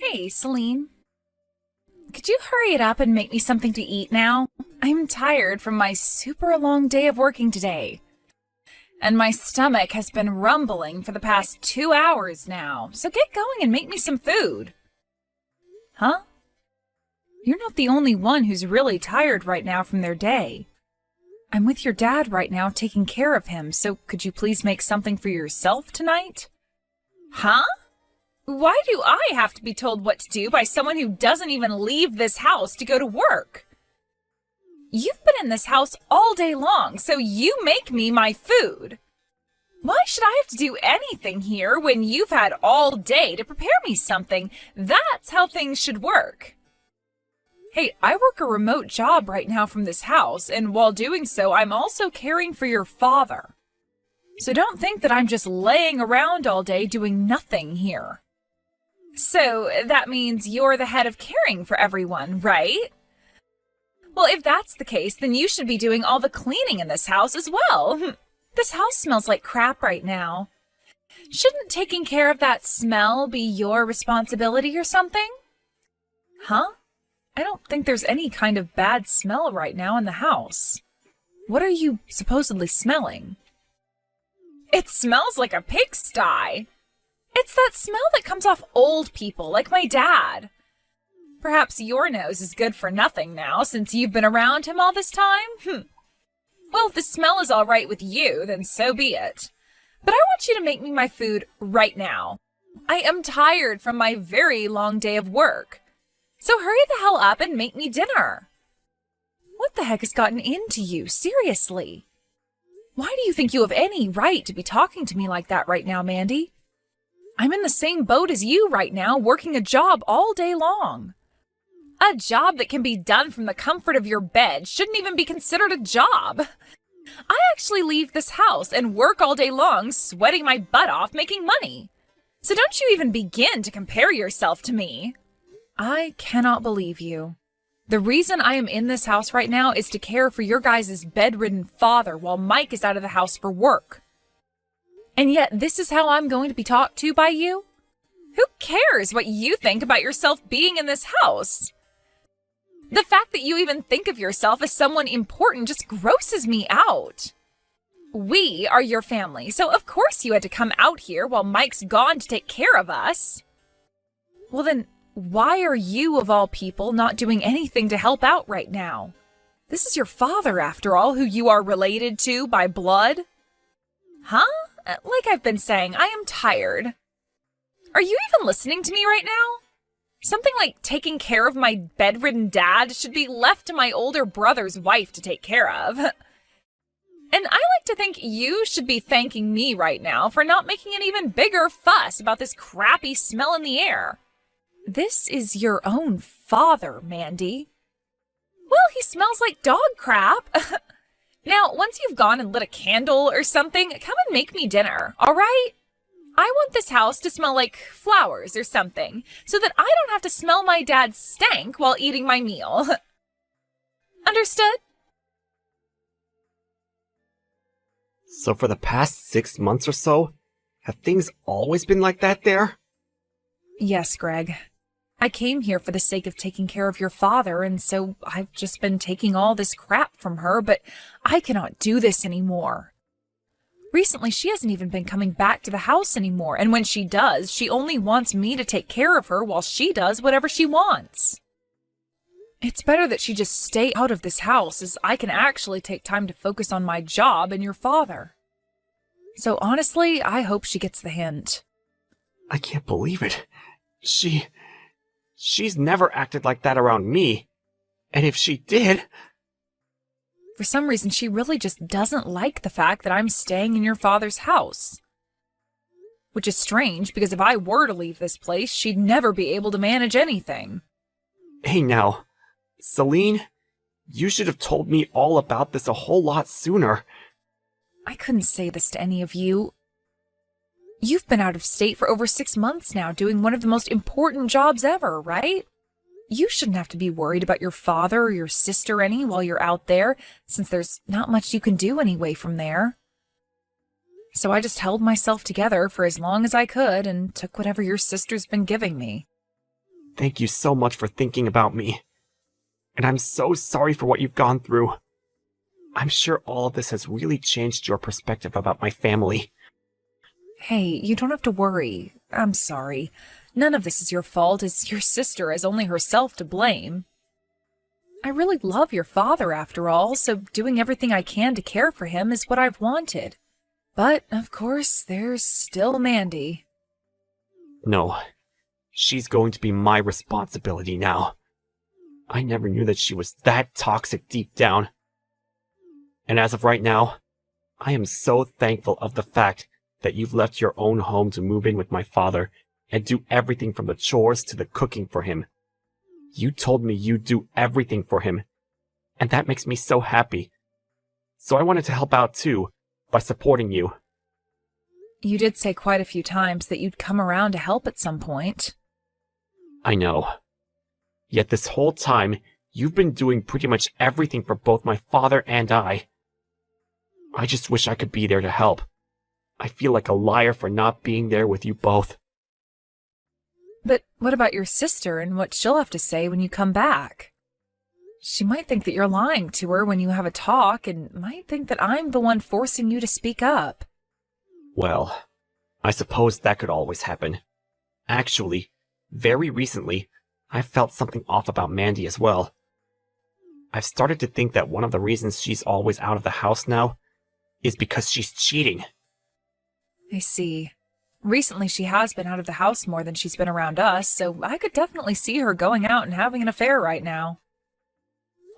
Hey, Celine. Could you hurry it up and make me something to eat now? I'm tired from my super long day of working today. And my stomach has been rumbling for the past 2 hours now, so get going and make me some food. Huh? You're not the only one who's really tired right now from their day. I'm with your dad right now taking care of him, so could you please make something for yourself tonight? Huh? Why do I have to be told what to do by someone who doesn't even leave this house to go to work? You've been in this house all day long, so you make me my food. Why should I have to do anything here when you've had all day to prepare me something? That's how things should work. Hey, I work a remote job right now from this house, and while doing so, I'm also caring for your father. So don't think that I'm just laying around all day doing nothing here. So that means you're the head of caring for everyone, right? Well, if that's the case, then you should be doing all the cleaning in this house as well. This house smells like crap right now. Shouldn't taking care of that smell be your responsibility or something? Huh? I don't think there's any kind of bad smell right now in the house. What are you supposedly smelling? It smells like a pigsty. It's that smell that comes off old people, like my dad. Perhaps your nose is good for nothing now, since you've been around him all this time? Well, if the smell is all right with you, then so be it. But I want you to make me my food right now. I am tired from my very long day of work. So hurry the hell up and make me dinner. What the heck has gotten into you, seriously? Why do you think you have any right to be talking to me like that right now, Mandy? I'm in the same boat as you right now, working a job all day long. A job that can be done from the comfort of your bed shouldn't even be considered a job. I actually leave this house and work all day long, sweating my butt off, making money. So don't you even begin to compare yourself to me. I cannot believe you. The reason I am in this house right now is to care for your guys' bedridden father while Mike is out of the house for work. And yet this is how I'm going to be talked to by you? Who cares what you think about yourself being in this house? The fact that you even think of yourself as someone important just grosses me out. We are your family, so of course you had to come out here while Mike's gone to take care of us. Well then, why are you, of all people, not doing anything to help out right now? This is your father, after all, who you are related to by blood. Huh? Like I've been saying, I am tired. Are you even listening to me right now? Something like taking care of my bedridden dad should be left to my older brother's wife to take care of. And I like to think you should be thanking me right now for not making an even bigger fuss about this crappy smell in the air. This is your own father, Mandy. Well, he smells like dog crap. Now, once you've gone and lit a candle or something, come and make me dinner, all right? I want this house to smell like flowers or something, so that I don't have to smell my dad's stank while eating my meal. Understood? So for the past 6 months or so, have things always been like that there? Yes, Greg. I came here for the sake of taking care of your father, and so I've just been taking all this crap from her, but I cannot do this anymore. Recently, she hasn't even been coming back to the house anymore, and when she does, she only wants me to take care of her while she does whatever she wants. It's better that she just stay out of this house, as I can actually take time to focus on my job and your father. So honestly, I hope she gets the hint. I can't believe it. She's never acted like that around me. And if she did... For some reason, she really just doesn't like the fact that I'm staying in your father's house. Which is strange, because if I were to leave this place, she'd never be able to manage anything. Hey now, Celine, you should have told me all about this a whole lot sooner. I couldn't say this to any of you. You've been out of state for over 6 months now, doing one of the most important jobs ever, right? You shouldn't have to be worried about your father or your sister any while you're out there, since there's not much you can do anyway from there. So I just held myself together for as long as I could and took whatever your sister's been giving me. Thank you so much for thinking about me. And I'm so sorry for what you've gone through. I'm sure all of this has really changed your perspective about my family. Hey, you don't have to worry. I'm sorry. None of this is your fault, as your sister has only herself to blame. I really love your father, after all, so doing everything I can to care for him is what I've wanted. But, of course, there's still Mandy. No, she's going to be my responsibility now. I never knew that she was that toxic deep down. And as of right now, I am so thankful of the fact that you've left your own home to move in with my father and do everything from the chores to the cooking for him. You told me you'd do everything for him, and that makes me so happy. So I wanted to help out too, by supporting you. You did say quite a few times that you'd come around to help at some point. I know. Yet this whole time, you've been doing pretty much everything for both my father and I. I just wish I could be there to help. I feel like a liar for not being there with you both. But what about your sister and what she'll have to say when you come back? She might think that you're lying to her when you have a talk, and might think that I'm the one forcing you to speak up. Well, I suppose that could always happen. Actually, very recently, I felt something off about Mandy as well. I've started to think that one of the reasons she's always out of the house now is because she's cheating. I see. Recently she has been out of the house more than she's been around us, so I could definitely see her going out and having an affair right now.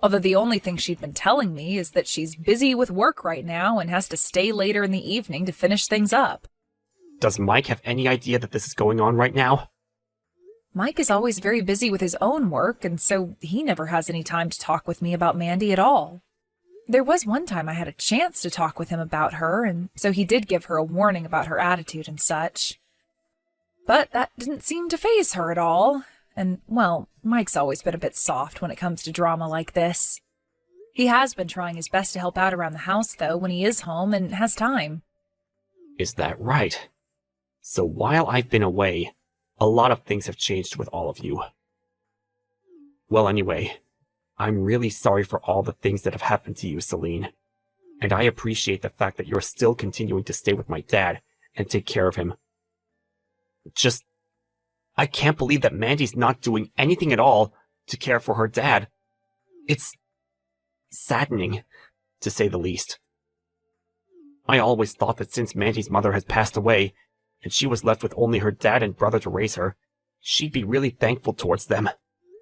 Although the only thing she'd been telling me is that she's busy with work right now and has to stay later in the evening to finish things up. Does Mike have any idea that this is going on right now? Mike is always very busy with his own work, and so he never has any time to talk with me about Mandy at all. There was one time I had a chance to talk with him about her, and so he did give her a warning about her attitude and such. But that didn't seem to faze her at all, and, well, Mike's always been a bit soft when it comes to drama like this. He has been trying his best to help out around the house, though, when he is home and has time. Is that right? So while I've been away, a lot of things have changed with all of you. Well, anyway, I'm really sorry for all the things that have happened to you, Celine. And I appreciate the fact that you're still continuing to stay with my dad and take care of him. I can't believe that Mandy's not doing anything at all to care for her dad. It's saddening, to say the least. I always thought that since Mandy's mother has passed away, and she was left with only her dad and brother to raise her, she'd be really thankful towards them.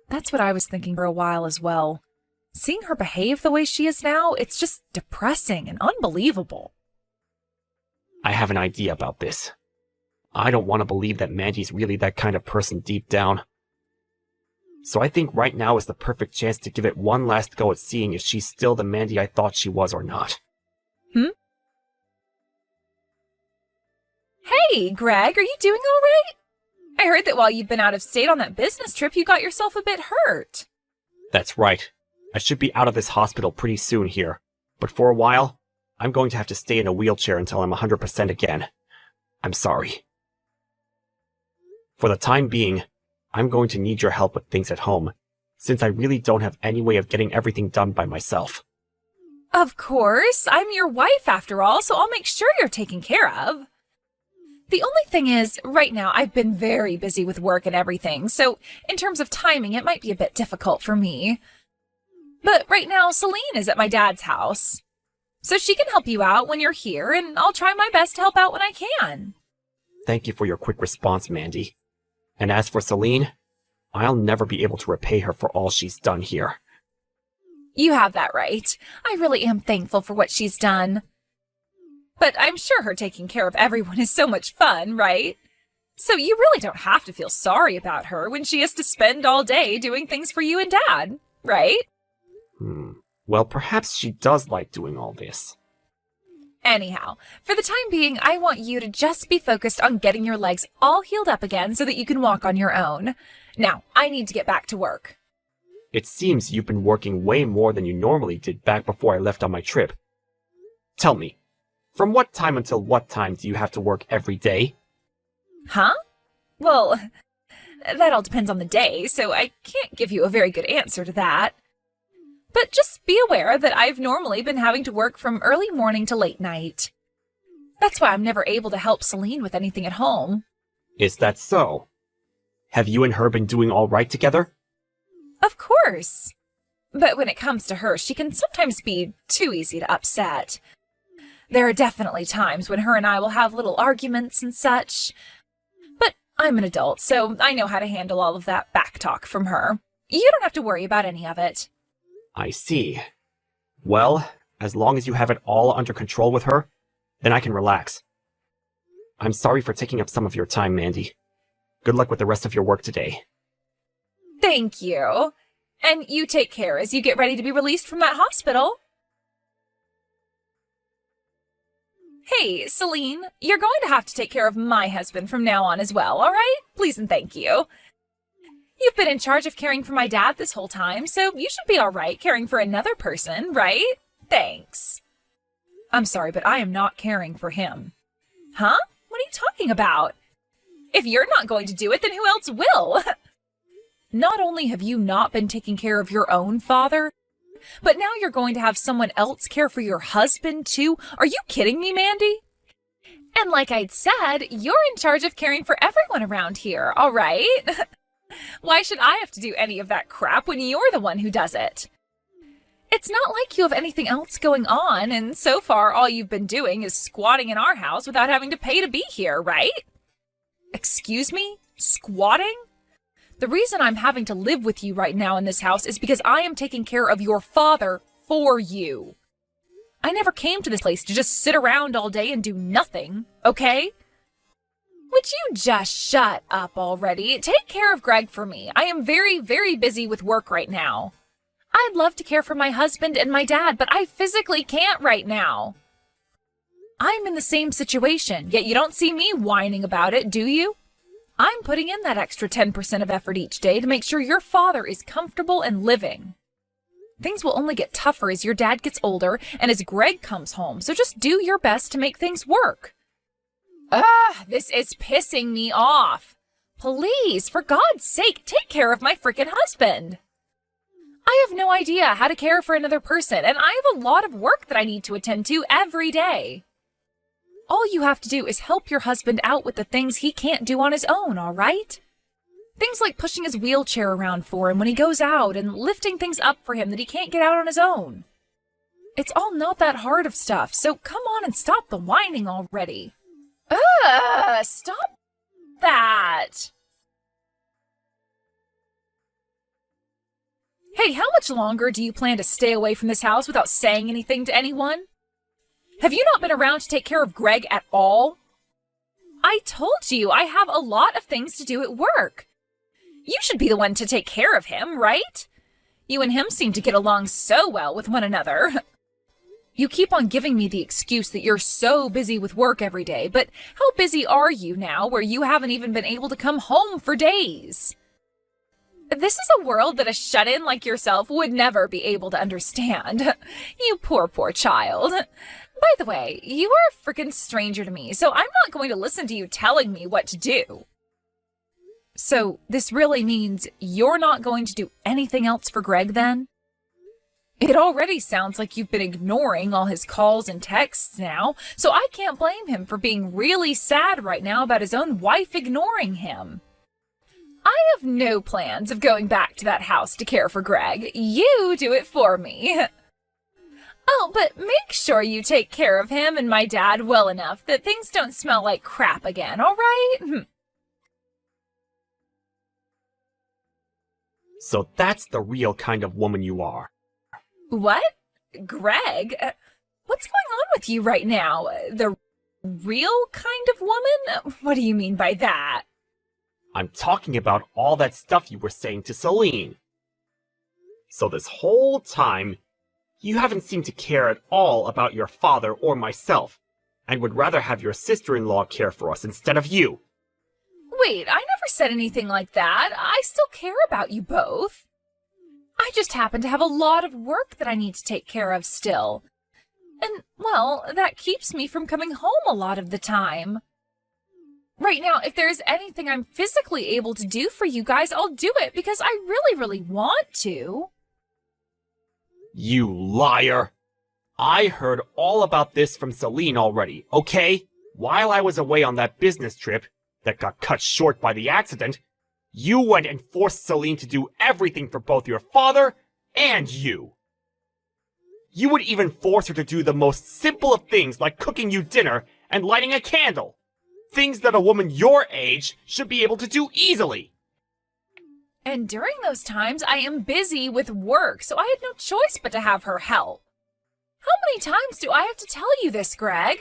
That's what I was thinking for a while as well. Seeing her behave the way she is now, it's just depressing and unbelievable. I have an idea about this. I don't want to believe that Mandy's really that kind of person deep down. So I think right now is the perfect chance to give it one last go at seeing if she's still the Mandy I thought she was or not. Hey, Greg, are you doing all right? I heard that while you've been out of state on that business trip, you got yourself a bit hurt. That's right. I should be out of this hospital pretty soon here. But for a while, I'm going to have to stay in a wheelchair until I'm 100% again. I'm sorry. For the time being, I'm going to need your help with things at home, since I really don't have any way of getting everything done by myself. Of course, I'm your wife after all, so I'll make sure you're taken care of. The only thing is, right now I've been very busy with work and everything, so in terms of timing, it might be a bit difficult for me. But right now, Celine is at my dad's house, so she can help you out when you're here, and I'll try my best to help out when I can. Thank you for your quick response, Mandy. And as for Celine, I'll never be able to repay her for all she's done here. You have that right. I really am thankful for what she's done. But I'm sure her taking care of everyone is so much fun, right? So you really don't have to feel sorry about her when she has to spend all day doing things for you and Dad, right? Well, perhaps she does like doing all this. Anyhow, for the time being, I want you to just be focused on getting your legs all healed up again so that you can walk on your own. Now, I need to get back to work. It seems you've been working way more than you normally did back before I left on my trip. Tell me, from what time until what time do you have to work every day? Huh? Well, That all depends on the day, so I can't give you a very good answer to that. But just be aware that I've normally been having to work from early morning to late night. That's why I'm never able to help Celine with anything at home. Is that so? Have you and her been doing all right together? Of course. But when it comes to her, she can sometimes be too easy to upset. There are definitely times when her and I will have little arguments and such. But I'm an adult, so I know how to handle all of that backtalk from her. You don't have to worry about any of it. I see. Well, as long as you have it all under control with her, then I can relax. I'm sorry for taking up some of your time, Mandy. Good luck with the rest of your work today. Thank you. And you take care as you get ready to be released from that hospital. Hey, Celine, you're going to have to take care of my husband from now on as well, all right? Please and thank you. You've been in charge of caring for my dad this whole time, so you should be all right caring for another person, right? Thanks. I'm sorry, but I am not caring for him. Huh? What are you talking about? If you're not going to do it, then who else will? Not only have you not been taking care of your own father, but now you're going to have someone else care for your husband too? Are you kidding me, Mandy? And like I'd said, you're in charge of caring for everyone around here, all right? Why should I have to do any of that crap when you're the one who does it? It's not like you have anything else going on, and so far all you've been doing is squatting in our house without having to pay to be here, right? Excuse me? Squatting? The reason I'm having to live with you right now in this house is because I am taking care of your father for you. I never came to this place to just sit around all day and do nothing, okay? Would you just shut up already? Take care of Greg for me. I am very, very busy with work right now. I'd love to care for my husband and my dad, but I physically can't right now. I'm in the same situation, yet you don't see me whining about it, do you? I'm putting in that extra 10% of effort each day to make sure your father is comfortable and living. Things will only get tougher as your dad gets older and as Greg comes home, so just do your best to make things work. This is pissing me off. Please, for God's sake, take care of my freaking husband. I have no idea how to care for another person, and I have a lot of work that I need to attend to every day. All you have to do is help your husband out with the things he can't do on his own, all right? Things like pushing his wheelchair around for him when he goes out and lifting things up for him that he can't get out on his own. It's all not that hard of stuff, so come on and stop the whining already. Stop that. Hey, how much longer do you plan to stay away from this house without saying anything to anyone? Have you not been around to take care of Greg at all? I told you I have a lot of things to do at work. You should be the one to take care of him, right? You and him seem to get along so well with one another. You keep on giving me the excuse that you're so busy with work every day, but how busy are you now where you haven't even been able to come home for days? This is a world that a shut-in like yourself would never be able to understand. You poor, poor child. By the way, you are a freaking stranger to me, so I'm not going to listen to you telling me what to do. So this really means you're not going to do anything else for Greg then? It already sounds like you've been ignoring all his calls and texts now, so I can't blame him for being really sad right now about his own wife ignoring him. I have no plans of going back to that house to care for Greg. You do it for me. Oh, but make sure you take care of him and my dad well enough that things don't smell like crap again, all right? So that's the real kind of woman you are. What? Greg? What's going on with you right now? The real kind of woman? What do you mean by that? I'm talking about all that stuff you were saying to Celine. So this whole time, you haven't seemed to care at all about your father or myself, and would rather have your sister-in-law care for us instead of you. Wait, I never said anything like that. I still care about you both. I just happen to have a lot of work that I need to take care of still. And, well, that keeps me from coming home a lot of the time. Right now, if there's anything I'm physically able to do for you guys, I'll do it because I really, really want to. You liar! I heard all about this from Celine already, okay? While I was away on that business trip that got cut short by the accident, you went and forced Celine to do everything for both your father and you. You would even force her to do the most simple of things like cooking you dinner and lighting a candle. Things that a woman your age should be able to do easily. And during those times, I am busy with work, so I had no choice but to have her help. How many times do I have to tell you this, Greg?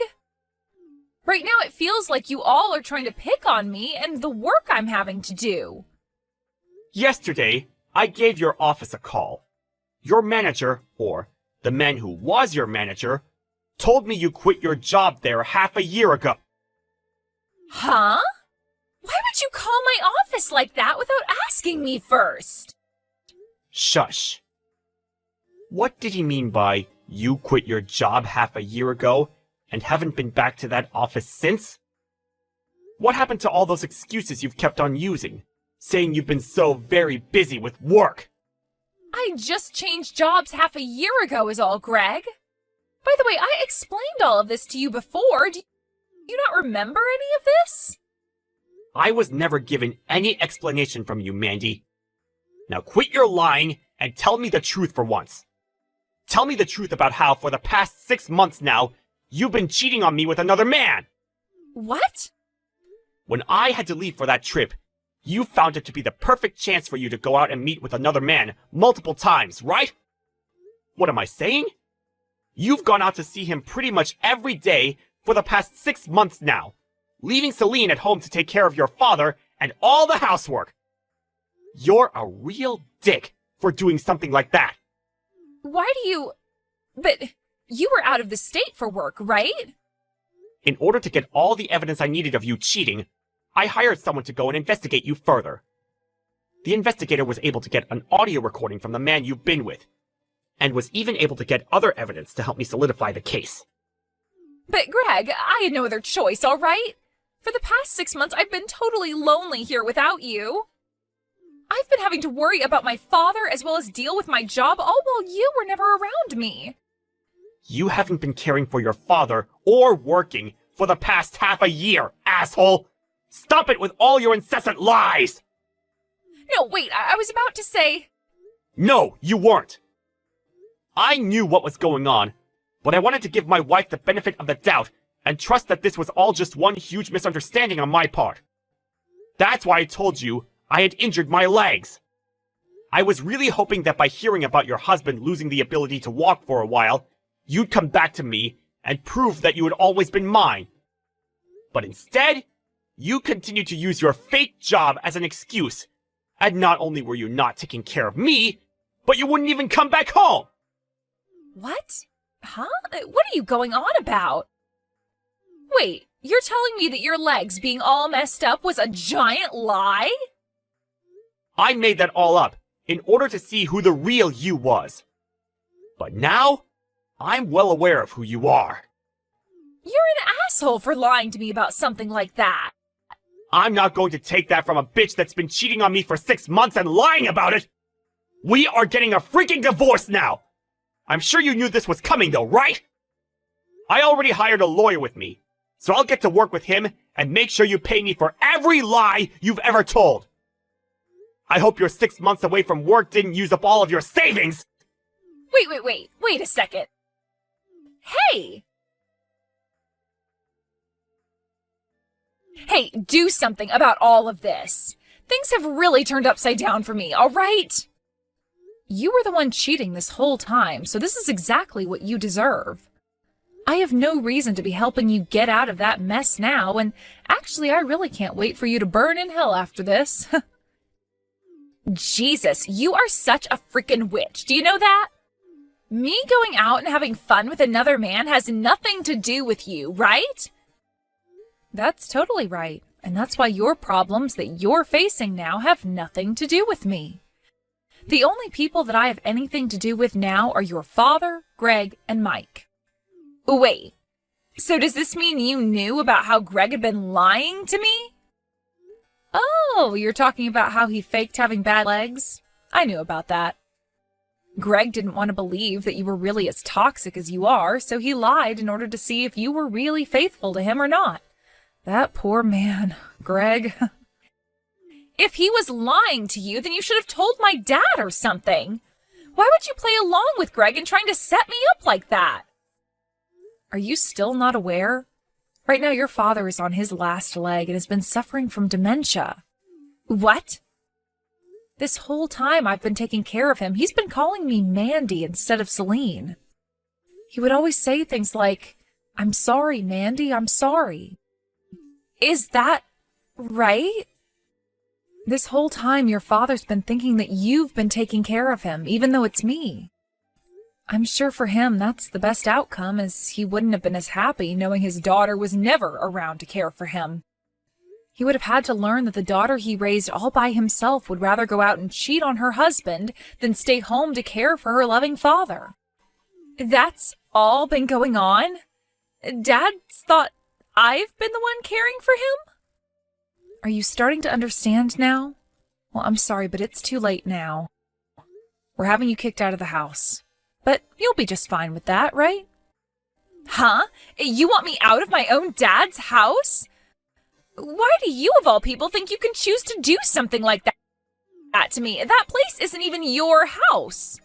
Right now, it feels like you all are trying to pick on me and the work I'm having to do. Yesterday, I gave your office a call. Your manager, or the man who was your manager, told me you quit your job there half a year ago. Huh? Why would you call my office like that without asking me first? Shush. What did he mean by you quit your job half a year ago and haven't been back to that office since? What happened to all those excuses you've kept on using, saying you've been so very busy with work? I just changed jobs half a year ago is all, Greg. By the way, I explained all of this to you before. Do you not remember any of this? I was never given any explanation from you, Mandy. Now quit your lying and tell me the truth for once. Tell me the truth about how, for the past 6 months now, you've been cheating on me with another man. What? When I had to leave for that trip, you found it to be the perfect chance for you to go out and meet with another man multiple times, right? What am I saying? You've gone out to see him pretty much every day for the past 6 months now, leaving Celine at home to take care of your father and all the housework. You're a real dick for doing something like that. Why do you... But you were out of the state for work, right? In order to get all the evidence I needed of you cheating, I hired someone to go and investigate you further. The investigator was able to get an audio recording from the man you've been with, and was even able to get other evidence to help me solidify the case. But Greg, I had no other choice, all right? For the past 6 months, I've been totally lonely here without you. I've been having to worry about my father as well as deal with my job, all while you were never around me. You haven't been caring for your father or working for the past half a year, asshole! Stop it with all your incessant lies! No, wait, I was about to say... No, you weren't! I knew what was going on, but I wanted to give my wife the benefit of the doubt and trust that this was all just one huge misunderstanding on my part. That's why I told you I had injured my legs. I was really hoping that by hearing about your husband losing the ability to walk for a while, you'd come back to me and prove that you had always been mine. But instead, you continued to use your fake job as an excuse, and not only were you not taking care of me, but you wouldn't even come back home! What? Huh? What are you going on about? Wait, you're telling me that your legs being all messed up was a giant lie? I made that all up in order to see who the real you was. But now, I'm well aware of who you are. You're an asshole for lying to me about something like that. I'm not going to take that from a bitch that's been cheating on me for 6 months and lying about it! We are getting a freaking divorce now! I'm sure you knew this was coming though, right? I already hired a lawyer with me, so I'll get to work with him and make sure you pay me for every lie you've ever told. I hope your 6 months away from work didn't use up all of your savings! Wait a second. Hey! Hey, do something about all of this. Things have really turned upside down for me, all right? You were the one cheating this whole time, so this is exactly what you deserve. I have no reason to be helping you get out of that mess now, and actually I really can't wait for you to burn in hell after this. Jesus, you are such a freaking witch, do you know that? Me going out and having fun with another man has nothing to do with you, right? That's totally right, and that's why your problems that you're facing now have nothing to do with me. The only people that I have anything to do with now are your father, Greg, and Mike. Wait, so does this mean you knew about how Greg had been lying to me? Oh, you're talking about how he faked having bad legs? I knew about that. Greg didn't want to believe that you were really as toxic as you are, so he lied in order to see if you were really faithful to him or not. That poor man, Greg. If he was lying to you, then you should have told my dad or something. Why would you play along with Greg and trying to set me up like that? Are you still not aware? Right now, your father is on his last leg and has been suffering from dementia. What? This whole time I've been taking care of him, he's been calling me Mandy instead of Celine. He would always say things like, "I'm sorry, Mandy, I'm sorry." Is that right? This whole time your father's been thinking that you've been taking care of him, even though it's me. I'm sure for him that's the best outcome, as he wouldn't have been as happy knowing his daughter was never around to care for him. He would have had to learn that the daughter he raised all by himself would rather go out and cheat on her husband than stay home to care for her loving father. That's all been going on? Dad's thought I've been the one caring for him? Are you starting to understand now? Well, I'm sorry, but it's too late now. We're having you kicked out of the house. But you'll be just fine with that, right? Huh? You want me out of my own dad's house? Why do you, of all people, think you can choose to do something like that to me? That place isn't even your house.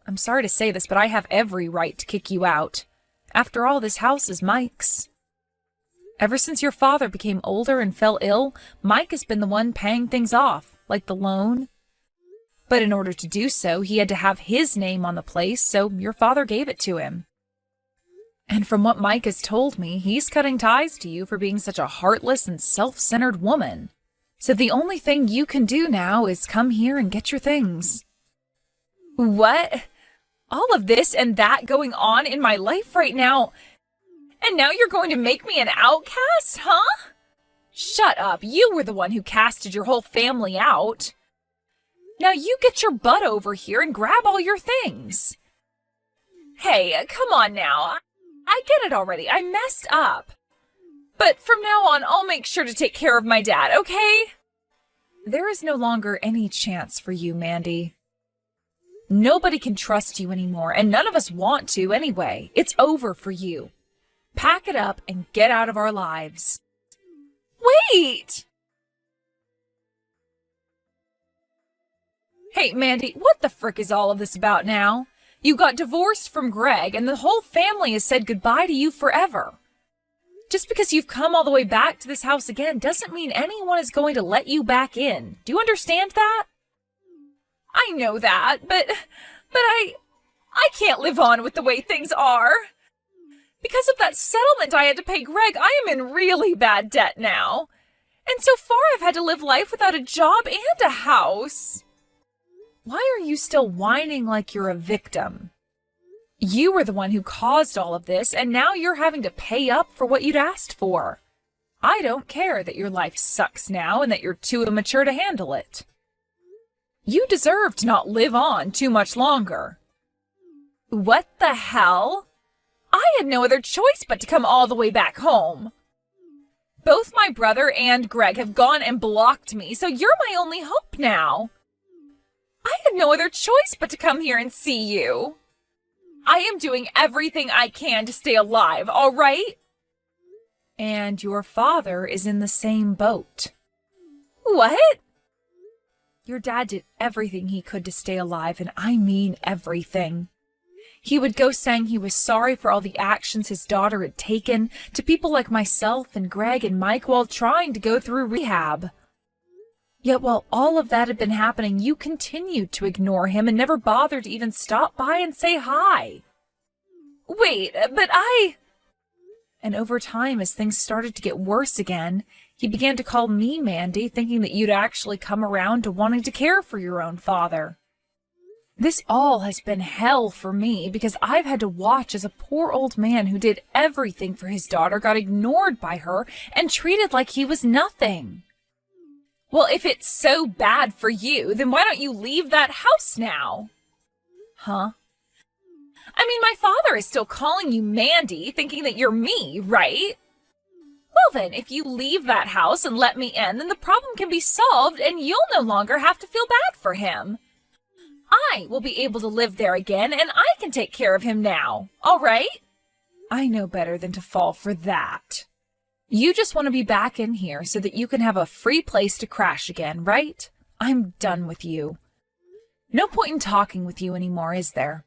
I'm sorry to say this, but I have every right to kick you out. After all, this house is Mike's. Ever since your father became older and fell ill, Mike has been the one paying things off, like the loan. But in order to do so, he had to have his name on the place, so your father gave it to him. And from what Mike has told me, he's cutting ties to you for being such a heartless and self-centered woman. So the only thing you can do now is come here and get your things. What? All of this and that going on in my life right now, and now you're going to make me an outcast, huh? Shut up. You were the one who casted your whole family out. Now you get your butt over here and grab all your things. Hey, come on now. I get it already. I messed up. But from now on, I'll make sure to take care of my dad, okay? There is no longer any chance for you, Mandy. Nobody can trust you anymore, and none of us want to anyway. It's over for you. Pack it up and get out of our lives. Wait! Hey, Mandy, what the frick is all of this about now? You got divorced from Greg, and the whole family has said goodbye to you forever. Just because you've come all the way back to this house again doesn't mean anyone is going to let you back in. Do you understand that? I know that, but I can't live on with the way things are. Because of that settlement I had to pay Greg, I am in really bad debt now. And so far I've had to live life without a job and a house. Why are you still whining like you're a victim? You were the one who caused all of this, and now you're having to pay up for what you'd asked for. I don't care that your life sucks now and that you're too immature to handle it. You deserve to not live on too much longer. What the hell? I had no other choice but to come all the way back home. Both my brother and Greg have gone and blocked me, so you're my only hope now. I had no other choice but to come here and see you. I am doing everything I can to stay alive, all right? And your father is in the same boat. What? Your dad did everything he could to stay alive, and I mean everything. He would go saying he was sorry for all the actions his daughter had taken to people like myself and Greg and Mike while trying to go through rehab. Yet while all of that had been happening, you continued to ignore him and never bothered to even stop by and say hi. Wait, but And over time, as things started to get worse again, he began to call me Mandy, thinking that you'd actually come around to wanting to care for your own father. This all has been hell for me because I've had to watch as a poor old man who did everything for his daughter got ignored by her and treated like he was nothing. Well, if it's so bad for you, then why don't you leave that house now? Huh? I mean, my father is still calling you Mandy, thinking that you're me, right? Well then, if you leave that house and let me in, then the problem can be solved and you'll no longer have to feel bad for him. I will be able to live there again and I can take care of him now, all right? I know better than to fall for that. You just want to be back in here so that you can have a free place to crash again, right? I'm done with you. No point in talking with you anymore, is there?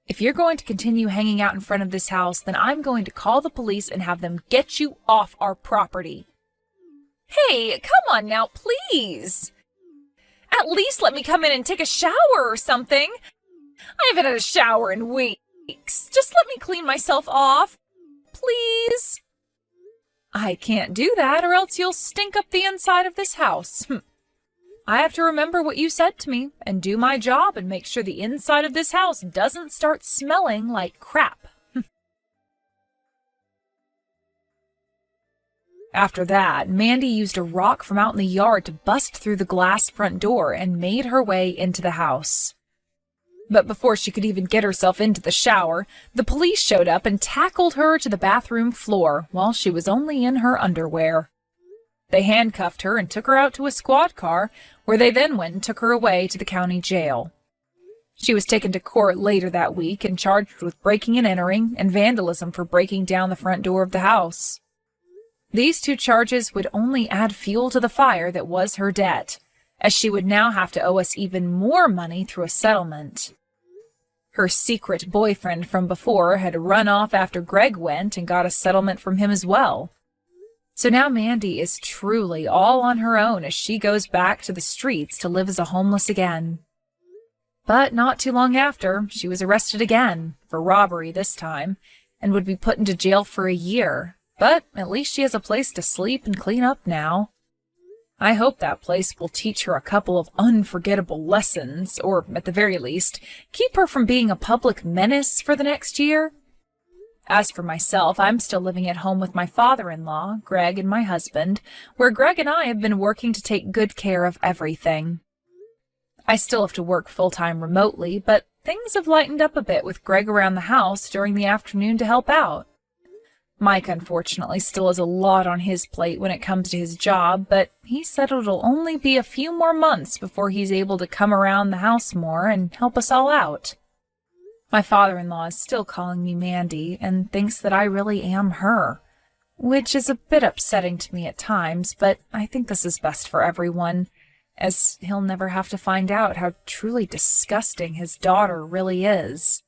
If you're going to continue hanging out in front of this house, then I'm going to call the police and have them get you off our property. Hey, come on now, please. At least let me come in and take a shower or something. I haven't had a shower in weeks. Just let me clean myself off, please. I can't do that or else you'll stink up the inside of this house. I have to remember what you said to me and do my job and make sure the inside of this house doesn't start smelling like crap. After that, Mandy used a rock from out in the yard to bust through the glass front door and made her way into the house. But before she could even get herself into the shower, the police showed up and tackled her to the bathroom floor while she was only in her underwear. They handcuffed her and took her out to a squad car, where they then went and took her away to the county jail. She was taken to court later that week and charged with breaking and entering and vandalism for breaking down the front door of the house. These two charges would only add fuel to the fire that was her debt, as she would now have to owe us even more money through a settlement. Her secret boyfriend from before had run off after Greg went and got a settlement from him as well. So now Mandy is truly all on her own as she goes back to the streets to live as a homeless again. But not too long after, she was arrested again, for robbery this time, and would be put into jail for a year. But at least she has a place to sleep and clean up now. I hope that place will teach her a couple of unforgettable lessons, or at the very least, keep her from being a public menace for the next year. As for myself, I'm still living at home with my father-in-law, Greg, and my husband, where Greg and I have been working to take good care of everything. I still have to work full-time remotely, but things have lightened up a bit with Greg around the house during the afternoon to help out. Mike, unfortunately, still has a lot on his plate when it comes to his job, but he said it'll only be a few more months before he's able to come around the house more and help us all out. My father-in-law is still calling me Mandy and thinks that I really am her, which is a bit upsetting to me at times, but I think this is best for everyone, as he'll never have to find out how truly disgusting his daughter really is.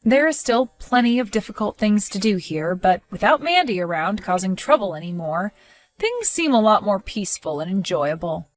There is still plenty of difficult things to do here, but without Mandy around causing trouble anymore, things seem a lot more peaceful and enjoyable.